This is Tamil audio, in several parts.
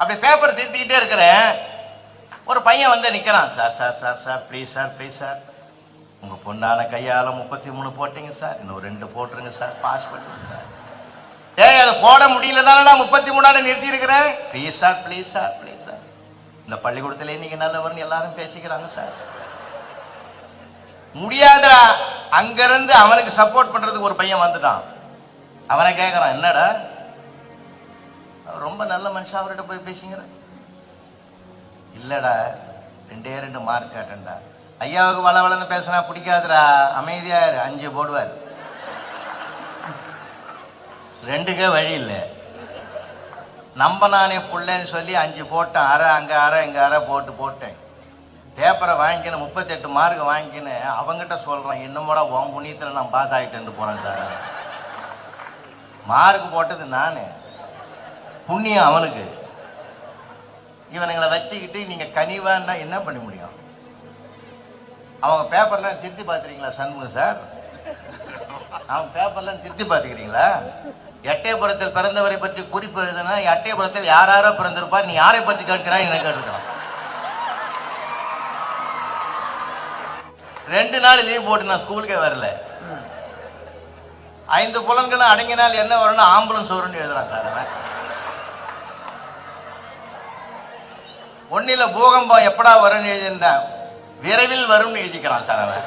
அப்படி பேப்பர் திருத்திக்கிட்டே இருக்கிறேன். ஒரு பையன் வந்து நிக்கிறான். Sir sir sir sir please sir please sir, உங்க பொண்ணான கையால 33 போட்டீங்க சார், இன்னும் 2 போட்டுருங்க சார், பாஸ் பண்ணுங்க சார். ஏய், அதை போட முடியல தானடா 33 நிறுத்தி இருக்கிறேன். Please sir please sir please sir, இந்த பள்ளிக்கூடத்துல நீங்க நல்லவர்னு எல்லாரும் பேசிக்கிறாங்க சார். முடியாதா? அங்கிருந்து அவனுக்கு சப்போர்ட் பண்றதுக்கு ஒரு பையன் வந்துட்டான். அவனை கேட்கறான், என்னடா ரொம்ப நல்ல மனுஷன், அவர்கிட்ட போய் பேசிங்கிற. இல்லடா 2 மார்க் கேட்டா. ஐயாவுக்கு வளவளன்னு பேசினா பிடிக்காதுடா, அமைதியா 5 போடுவார். 2க்கே வழி இல்லை. நம்ம நானே புள்ளன்னு சொல்லி 5 போட்டேன். அரை அங்க அரை இங்க அரை போட்டேன். பேப்பரை வாங்கிக்கின்னு 38 மார்க் வாங்கிக்கின்னு அவங்கிட்ட சொல்றான், என்னமோட உன் புண்ணியத்தில் நான் பாஸ் ஆகிட்டேன்னு போறேன் சார். மார்க் போட்டது நானு, புண்ணியம் அவனுக்கு. இவனுங்களை வச்சுக்கிட்டு நீங்க கனிவான்னா என்ன பண்ண முடியும்? அவங்க பேப்பர்லாம் திருத்தி பார்த்துருக்கீங்களா சண்முகம் சார்? அவங்க பேப்பர்லாம் திருத்தி பார்த்துக்கிறீங்களா? எட்டயபுரத்தில் பிறந்தவரை பற்றி குறிப்பு எழுதுனா எட்டயபுரத்தில் யாரோ பிறந்திருப்பார், நீ யாரை பற்றி கேட்கிறாய் என்ன கேட்டுக்கலாம். 2 நாள் லீவ் போட்டு நான் ஸ்கூலுக்கே வரல. 5 புலன்களும் அடங்கினால் என்ன வரும்னு ஆம்புலன்ஸ் வரும்னு எழுதுறான் சார். அவன் ஒன்னில பூகம்பம் எப்படா வரும்னு எழுதியிருந்தான், விரைவில் வரும்னு எழுதிக்கிறான் சார். அவன்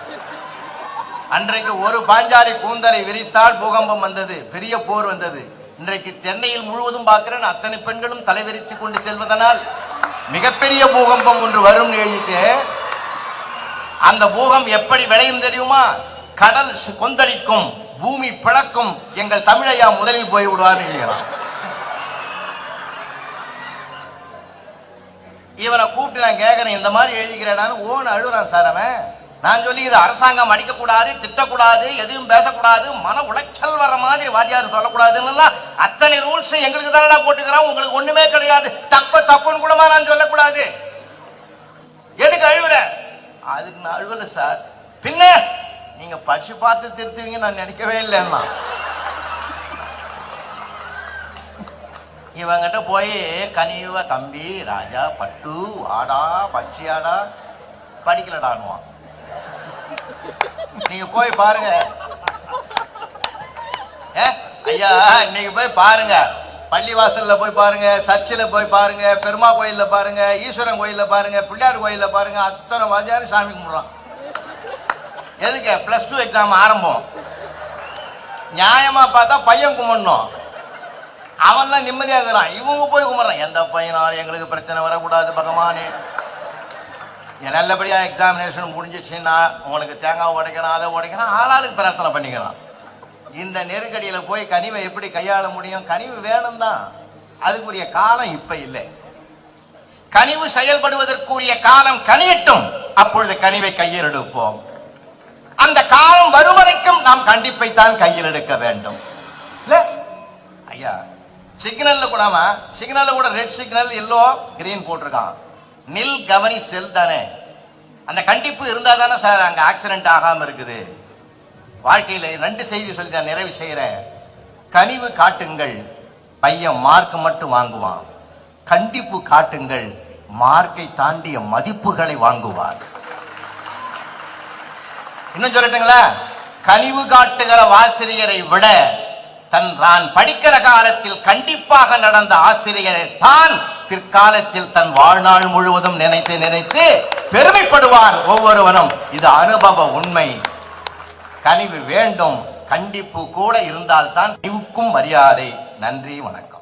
அன்றைக்கு ஒரு பாஞ்சாலி கூந்தலை விரித்தால் பூகம்பம் வந்தது, பெரிய போர் வந்தது. இன்றைக்கு சென்னையில் முழுவதும் பார்க்கிறேன், அத்தனை பெண்களும் தலைவிரித்துக் கொண்டு செல்வதனால் மிகப்பெரிய பூகம்பம் ஒன்று வரும்னு எழுதிட்டு, அந்த பூகம் எப்படி விளையும் தெரியுமா? கடல் கொந்தளிக்கும், பூமி பிளக்கும், எங்கள் தமிழையா முதலில் போய் விடுவார்னு எழுதுகிறான். இவனை கூப்பிட்டு நான் கேட்கிறேன், இந்த மாதிரி எழுதிக்கிறேன்னு ஓன் அழுகுறான் சார். அவன் நான் சொல்லி இது அரசாங்கம் அடிக்கக்கூடாது, திட்டக்கூடாது, எதுவும் பேசக்கூடாது, மன உளைச்சல் வர்ற மாதிரி வாத்தியார் சொல்லக்கூடாதுன்னு அத்தனை ரூல்ஸ் எங்களுக்கு தானடா போட்டுக்கிறான், உங்களுக்கு ஒண்ணுமே கிடையாது, தப்புன்னு கூடமா நான் சொல்லக்கூடாது, எதுக்கு அழுகுற? அதுக்கு நான் அழுவல சார். பின்ன நீங்க படிச்சு பார்த்து திருத்துவீங்க நான் நினைக்கவே இல்லைன்னா. இவங்கிட்ட போய் கனிவ தம்பி ராஜா பட்டு வாடா பச்சியாடா படிக்கலடான்னுவான். நீங்க போய் பாருங்க ஐயா, இன்னைக்கு போய் பாருங்க, பள்ளிவாசல்ல போய் பாருங்க, சர்ச்சில் போய் பாருங்க, பெருமா கோயில்ல பாருங்க, ஈஸ்வரன் கோயில்ல பாருங்க, பிள்ளையார் கோயில்ல பாருங்க, அத்தனை வாத்தியாரும் சாமி கும்பிடுறான். எதுக்கு? +2 எக்ஸாம் ஆரம்பம். நியாயமா பார்த்தா பையன் கும்பிடணும், அவன்லாம் நிம்மதியா இருக்கிறான். இவங்க போய் கும்பிடுறான், எந்த பையனாலும் எங்களுக்கு பிரச்சனை வரக்கூடாது பகவானே, நல்லபடியா எக்ஸாமினேஷன் முடிஞ்சிச்சுன்னா உனக்கு தேங்காய் உடைக்கிறான், அதை உடைக்கிறான், ஆளாளுக்கு பிரார்த்தனை பண்ணிக்கிறான். இந்த நெருக்கடியில போய் கனிவை எப்படி கையாள முடியும்? கனிவு வேணும் தான், அதுக்குரிய காலம் இப்ப இல்லை. கனிவு செயல்படுவதற்குரிய காலம் கனியட்டும், அப்பொழுது கனிவை கையில் எடுப்போம். அந்த காலம் வரும் வரைக்கும் நாம் கண்டிப்பை தான் கையில் எடுக்க வேண்டும். ஐயா, சிக்னல்ல கூட ரெட் சிக்னல், எல்லோ கிரீன் போட்டிருக்கான். நில் கவனி செல் தானே, அந்த கண்டிப்பு இருந்தா தானே சார் அங்க ஆக்சிடென்ட் ஆகாம இருக்குது. வாழ்க்கையில 2 செய்தி சொல்லி நான் நிறைவு செய்யறேன். கனிவு காட்டுங்கள், பையன் மார்க் மட்டும் வாங்குவான். கண்டிப்பு காட்டுங்கள், மார்க்கை தாண்டிய மதிப்புகளை வாங்குவார். இன்னும் சொல்லட்டுங்களா? கனிவு காட்டுகிற ஆசிரியரை விட தான் படிக்கிற காலத்தில் கண்டிப்பாக நடந்த ஆசிரியரை தான் பிற்காலத்தில் தன் வாழ்நாள் முழுவதும் நினைத்து பெருமைப்படுவான் ஒவ்வொருவனும். இது அனுபவ உண்மை. கனிவு வேண்டும், கண்டிப்பு கூட இருந்தால்தான் கனிவுக்கும் மரியாதை. நன்றி, வணக்கம்.